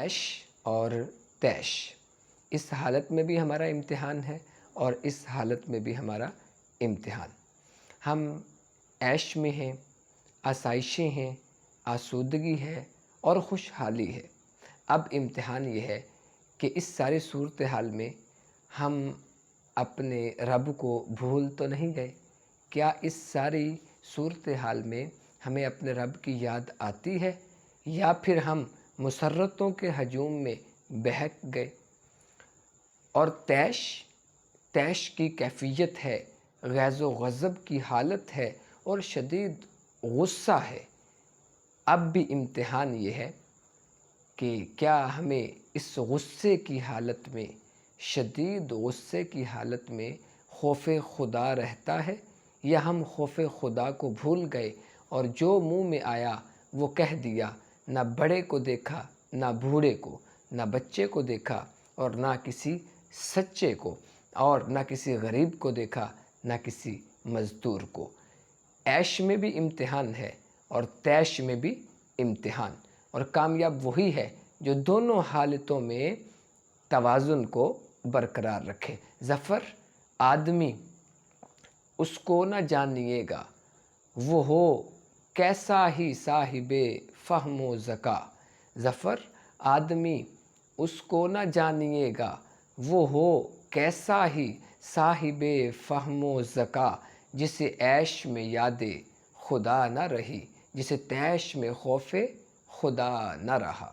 عیش اور تیش، اس حالت میں بھی ہمارا امتحان ہے اور اس حالت میں بھی ہمارا امتحان۔ ہم عیش میں ہیں، آسائشیں ہیں، آسودگی ہے اور خوشحالی ہے۔ اب امتحان یہ ہے کہ اس ساری صورتحال میں ہم اپنے رب کو بھول تو نہیں گئے؟ کیا اس ساری صورتحال میں ہمیں اپنے رب کی یاد آتی ہے، یا پھر ہم مسرتوں کے ہجوم میں بہک گئے؟ اور تیش کی کیفیت ہے، غیظ و غضب کی حالت ہے اور شدید غصہ ہے۔ اب بھی امتحان یہ ہے کہ کیا ہمیں اس غصے کی حالت میں، شدید غصے کی حالت میں خوف خدا رہتا ہے، یا ہم خوف خدا کو بھول گئے اور جو منہ میں آیا وہ کہہ دیا؟ نہ بڑے کو دیکھا، نہ بوڑھے کو، نہ بچے کو دیکھا اور نہ کسی سچے کو، اور نہ کسی غریب کو دیکھا، نہ کسی مزدور کو۔ عیش میں بھی امتحان ہے اور تیش میں بھی امتحان، اور کامیاب وہی ہے جو دونوں حالتوں میں توازن کو برقرار رکھے۔ ظفر آدمی اس کو نہ جانیے گا، وہ ہو کیسا ہی صاحب فہم و ذکا۔ ظفر آدمی اس کو نہ جانیے گا، وہ ہو کیسا ہی صاحب فہم و ذکا، جسے عیش میں یاد خدا نہ رہی، جسے تیش میں خوف خدا نہ رہا۔